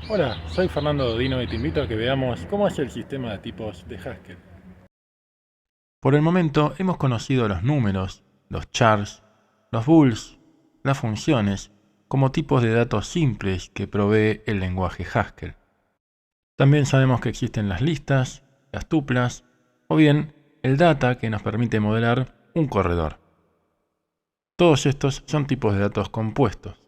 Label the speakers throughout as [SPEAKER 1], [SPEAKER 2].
[SPEAKER 1] Hola, soy Fernando Dodino y te invito a que veamos cómo es el sistema de tipos de Haskell. Por el momento hemos conocido los números, los chars, los bools, las funciones, como tipos de datos simples que provee el lenguaje Haskell. También sabemos que existen las listas, las tuplas, o bien el data que nos permite modelar un corredor. Todos estos son tipos de datos compuestos.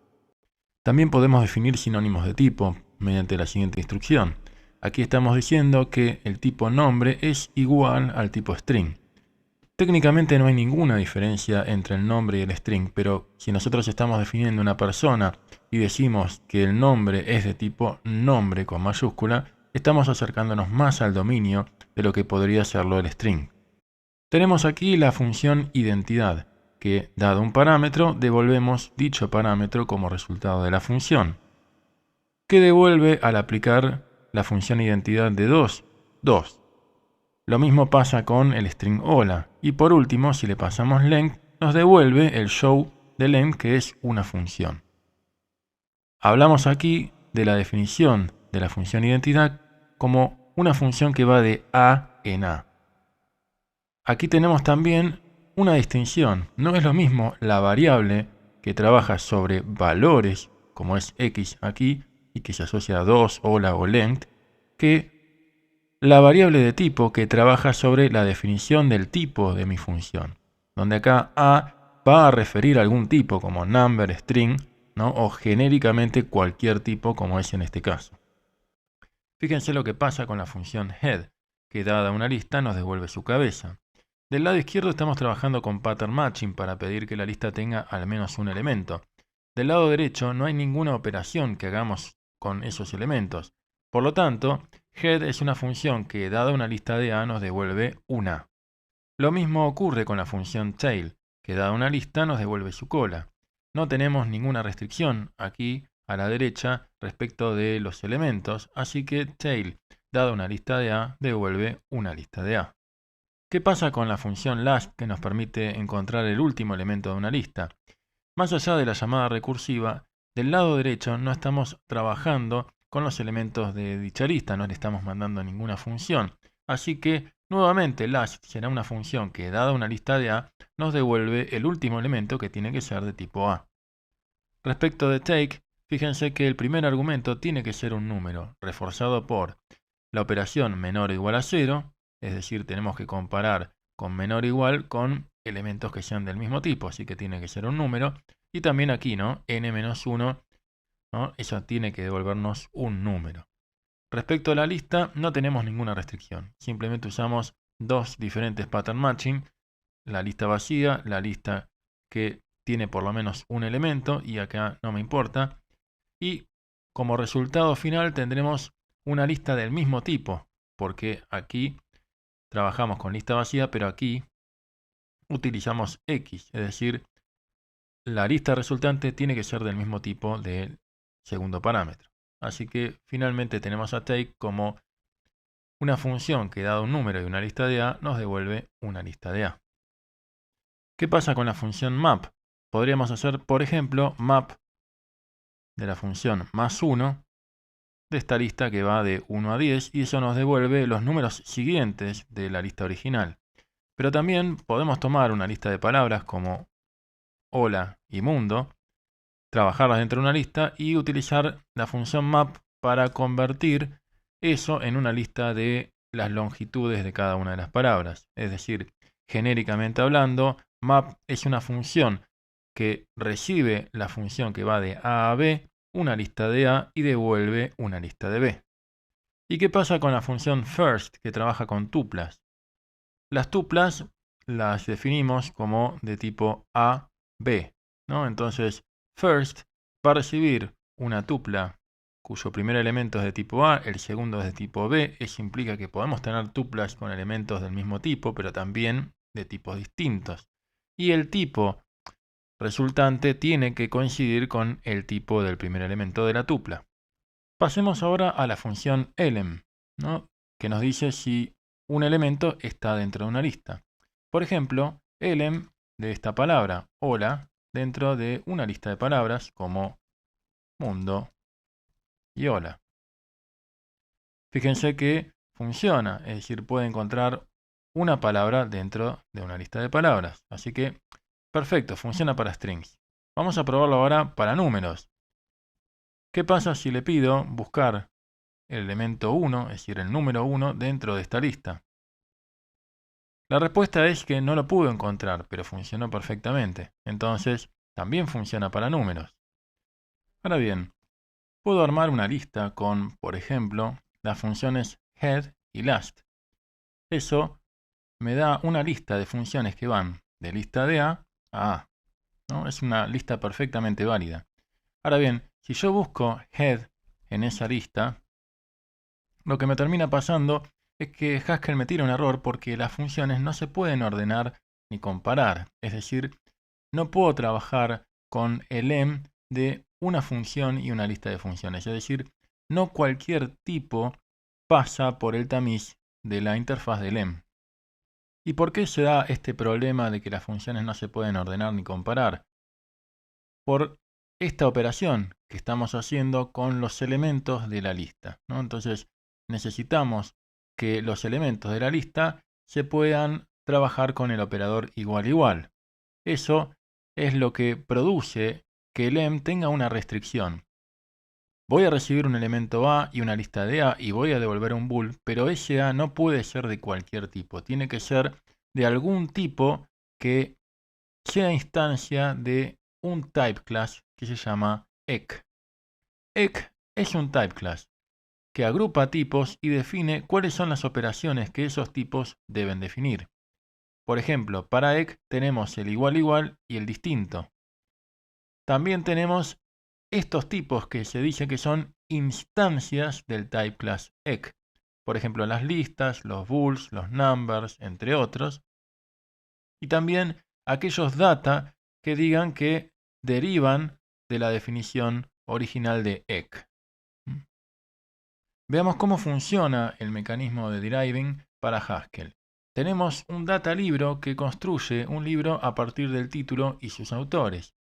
[SPEAKER 1] También podemos definir sinónimos de tipo mediante la siguiente instrucción. Aquí estamos diciendo que el tipo nombre es igual al tipo string. Técnicamente no hay ninguna diferencia entre el nombre y el string, pero si nosotros estamos definiendo una persona y decimos que el nombre es de tipo nombre con mayúscula, estamos acercándonos más al dominio de lo que podría serlo el string. Tenemos aquí la función identidad, que dado un parámetro, devolvemos dicho parámetro como resultado de la función, que devuelve al aplicar la función identidad de 2, 2. Lo mismo pasa con el string hola. Y por último, si le pasamos length, nos devuelve el show de length, que es una función. Hablamos aquí de la definición de la función identidad como una función que va de A en A. Aquí tenemos también una distinción. No es lo mismo la variable que trabaja sobre valores, como es x aquí, y que se asocia a 2, hola o length, que la variable de tipo que trabaja sobre la definición del tipo de mi función, donde acá a va a referir a algún tipo como number, string, ¿no? O genéricamente cualquier tipo como es en este caso. Fíjense lo que pasa con la función head, que dada una lista nos devuelve su cabeza. Del lado izquierdo estamos trabajando con pattern matching para pedir que la lista tenga al menos un elemento. Del lado derecho no hay ninguna operación que hagamos con esos elementos. Por lo tanto, head es una función que dada una lista de A nos devuelve un A. Lo mismo ocurre con la función tail, que dada una lista nos devuelve su cola. No tenemos ninguna restricción aquí a la derecha respecto de los elementos, así que tail, dada una lista de A, devuelve una lista de A. ¿Qué pasa con la función last que nos permite encontrar el último elemento de una lista? Más allá de la llamada recursiva, del lado derecho no estamos trabajando con los elementos de dicha lista, no le estamos mandando ninguna función. Así que, nuevamente, last será una función que, dada una lista de A, nos devuelve el último elemento que tiene que ser de tipo A. Respecto de take, fíjense que el primer argumento tiene que ser un número, reforzado por la operación menor o igual a 0, es decir, tenemos que comparar con menor o igual con elementos que sean del mismo tipo, así que tiene que ser un número. Y también aquí, ¿no? n-1, ¿no? Eso tiene que devolvernos un número. Respecto a la lista, no tenemos ninguna restricción. Simplemente usamos dos diferentes pattern matching, la lista vacía, la lista que tiene por lo menos un elemento, y acá no me importa. Y como resultado final tendremos una lista del mismo tipo, porque aquí trabajamos con lista vacía, pero aquí utilizamos X, es decir, la lista resultante tiene que ser del mismo tipo del segundo parámetro. Así que finalmente tenemos a take como una función que dado un número y una lista de A nos devuelve una lista de A. ¿Qué pasa con la función map? Podríamos hacer, por ejemplo, map de la función más 1 de esta lista que va de 1 a 10 y eso nos devuelve los números siguientes de la lista original. Pero también podemos tomar una lista de palabras como hola y mundo, trabajarlas dentro de una lista y utilizar la función map para convertir eso en una lista de las longitudes de cada una de las palabras. Es decir, genéricamente hablando, map es una función que recibe la función que va de A a B, una lista de A y devuelve una lista de B. ¿Y qué pasa con la función first que trabaja con tuplas? Las tuplas las definimos como de tipo A, B, ¿no? Entonces, first va a recibir una tupla cuyo primer elemento es de tipo A, el segundo es de tipo B. Eso implica que podemos tener tuplas con elementos del mismo tipo, pero también de tipos distintos. Y el tipo resultante tiene que coincidir con el tipo del primer elemento de la tupla. Pasemos ahora a la función elem, ¿no? Que nos dice si un elemento está dentro de una lista. Por ejemplo, elem de esta palabra hola dentro de una lista de palabras como mundo y hola. Fíjense que funciona, es decir, puede encontrar una palabra dentro de una lista de palabras. Así que, perfecto, funciona para strings. Vamos a probarlo ahora para números. ¿Qué pasa si le pido buscar el elemento 1, es decir, el número 1, dentro de esta lista? La respuesta es que no lo pudo encontrar, pero funcionó perfectamente. Entonces, también funciona para números. Ahora bien, puedo armar una lista con, por ejemplo, las funciones head y last. Eso me da una lista de funciones que van de lista de A a A, ¿no? Es una lista perfectamente válida. Ahora bien, si yo busco head en esa lista, lo que me termina pasando es que Haskell me tira un error porque las funciones no se pueden ordenar ni comparar. Es decir, no puedo trabajar con el lem de una función y una lista de funciones. Es decir, no cualquier tipo pasa por el tamiz de la interfaz del lem. ¿Y por qué se da este problema de que las funciones no se pueden ordenar ni comparar? Por esta operación que estamos haciendo con los elementos de la lista, ¿no? Entonces necesitamos que los elementos de la lista se puedan trabajar con el operador igual igual. Eso es lo que produce que el lem tenga una restricción. Voy a recibir un elemento A y una lista de A y voy a devolver un bool, pero ese A no puede ser de cualquier tipo. Tiene que ser de algún tipo que sea instancia de un type class que se llama EC. EC es un type class que agrupa tipos y define cuáles son las operaciones que esos tipos deben definir. Por ejemplo, para EC tenemos el igual igual y el distinto. También tenemos estos tipos que se dice que son instancias del type class EC. Por ejemplo, las listas, los bools, los numbers, entre otros. Y también aquellos data que digan que derivan de la definición original de EC. Veamos cómo funciona el mecanismo de deriving para Haskell. Tenemos un data libro que construye un libro a partir del título y sus autores.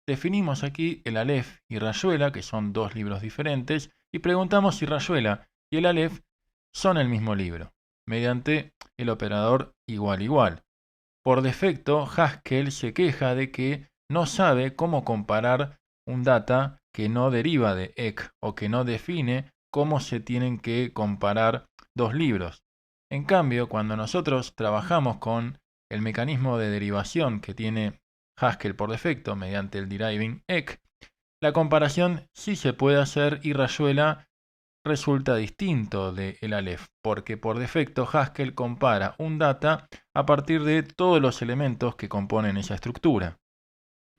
[SPEAKER 1] Definimos aquí el Aleph y Rayuela, que son dos libros diferentes, y preguntamos si Rayuela y el Aleph son el mismo libro, mediante el operador igual igual. Por defecto, Haskell se queja de que no sabe cómo comparar un data que no deriva de EC o que no define cómo se tienen que comparar dos libros. En cambio, cuando nosotros trabajamos con el mecanismo de derivación que tiene Haskell por defecto mediante el deriving EC, la comparación sí se puede hacer y Rayuela resulta distinto del Aleph, porque por defecto Haskell compara un data a partir de todos los elementos que componen esa estructura.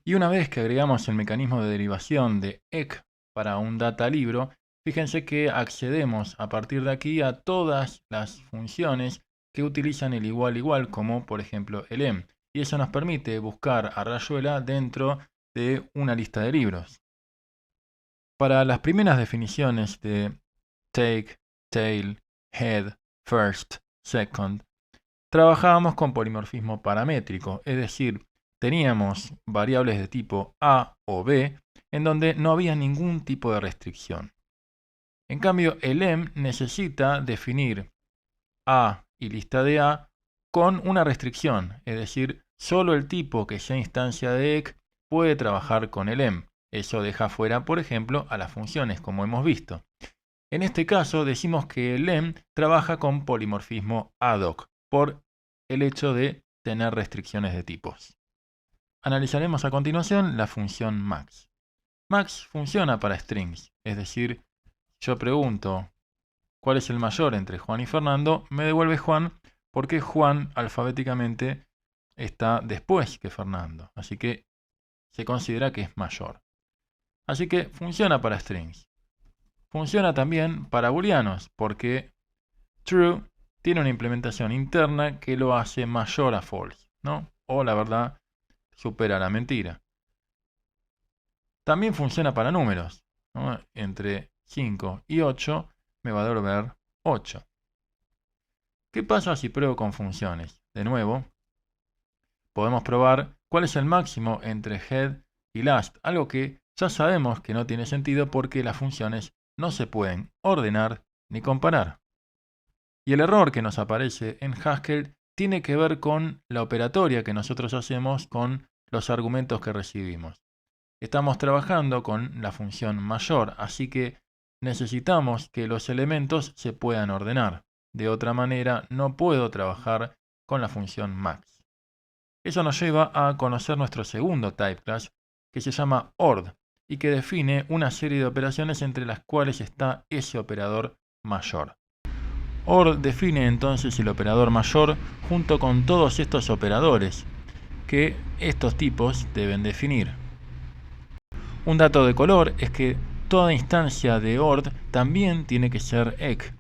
[SPEAKER 1] Y una vez que agregamos el mecanismo de derivación de EC para un data libro, fíjense que accedemos a partir de aquí a todas las funciones que utilizan el igual igual, como por ejemplo el lem, y eso nos permite buscar a Rayuela dentro de una lista de libros. Para las primeras definiciones de take, tail, head, first, second, trabajábamos con polimorfismo paramétrico, es decir, teníamos variables de tipo A o B en donde no había ningún tipo de restricción. En cambio, el lem necesita definir A y lista de A con una restricción, es decir, solo el tipo que sea instancia de EC puede trabajar con el lem. Eso deja fuera, por ejemplo, a las funciones, como hemos visto. En este caso decimos que el lem trabaja con polimorfismo ad hoc, por el hecho de tener restricciones de tipos. Analizaremos a continuación la función max. Max funciona para strings, es decir, yo pregunto cuál es el mayor entre Juan y Fernando, me devuelve Juan porque Juan alfabéticamente está después que Fernando, así que se considera que es mayor. Así que funciona para strings. Funciona también para booleanos, porque true tiene una implementación interna que lo hace mayor a false, ¿no? O la verdad supera la mentira. También funciona para números, ¿no? Entre 5 y 8 me va a devolver 8. ¿Qué pasa si pruebo con funciones? De nuevo, podemos probar cuál es el máximo entre head y last, algo que ya sabemos que no tiene sentido porque las funciones no se pueden ordenar ni comparar. Y el error que nos aparece en Haskell tiene que ver con la operatoria que nosotros hacemos con los argumentos que recibimos. Estamos trabajando con la función mayor, así que necesitamos que los elementos se puedan ordenar. De otra manera, no puedo trabajar con la función max. Eso nos lleva a conocer nuestro segundo type class, que se llama ord, y que define una serie de operaciones entre las cuales está ese operador mayor. OR define entonces el operador mayor junto con todos estos operadores que estos tipos deben definir. Un dato de color es que toda instancia de ORD también tiene que ser EC.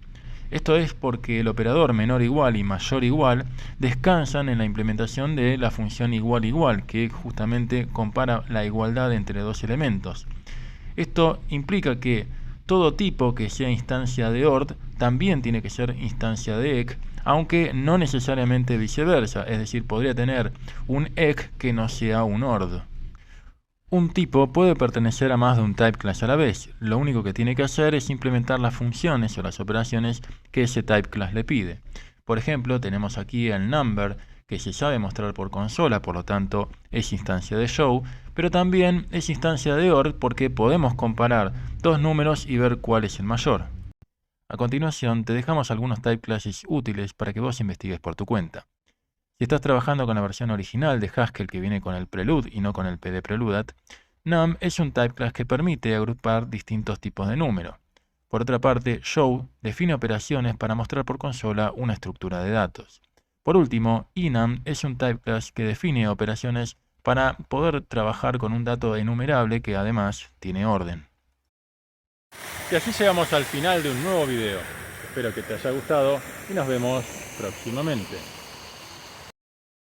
[SPEAKER 1] Esto es porque el operador menor igual y mayor igual descansan en la implementación de la función igual igual, que justamente compara la igualdad entre dos elementos. Esto implica que todo tipo que sea instancia de ORD también tiene que ser instancia de EC, aunque no necesariamente viceversa, es decir, podría tener un EC que no sea un ORD. Un tipo puede pertenecer a más de un type class a la vez. Lo único que tiene que hacer es implementar las funciones o las operaciones que ese type class le pide. Por ejemplo, tenemos aquí el number, que se sabe mostrar por consola, por lo tanto es instancia de show, pero también es instancia de OR porque podemos comparar dos números y ver cuál es el mayor. A continuación, te dejamos algunos type classes útiles para que vos investigues por tu cuenta. Si estás trabajando con la versión original de Haskell que viene con el prelude y no con el pdpreludat, num es un type class que permite agrupar distintos tipos de número. Por otra parte, show define operaciones para mostrar por consola una estructura de datos. Por último, enum es un type class que define operaciones para poder trabajar con un dato enumerable que además tiene orden. Y así llegamos al final de un nuevo video. Espero que te haya gustado y nos vemos próximamente.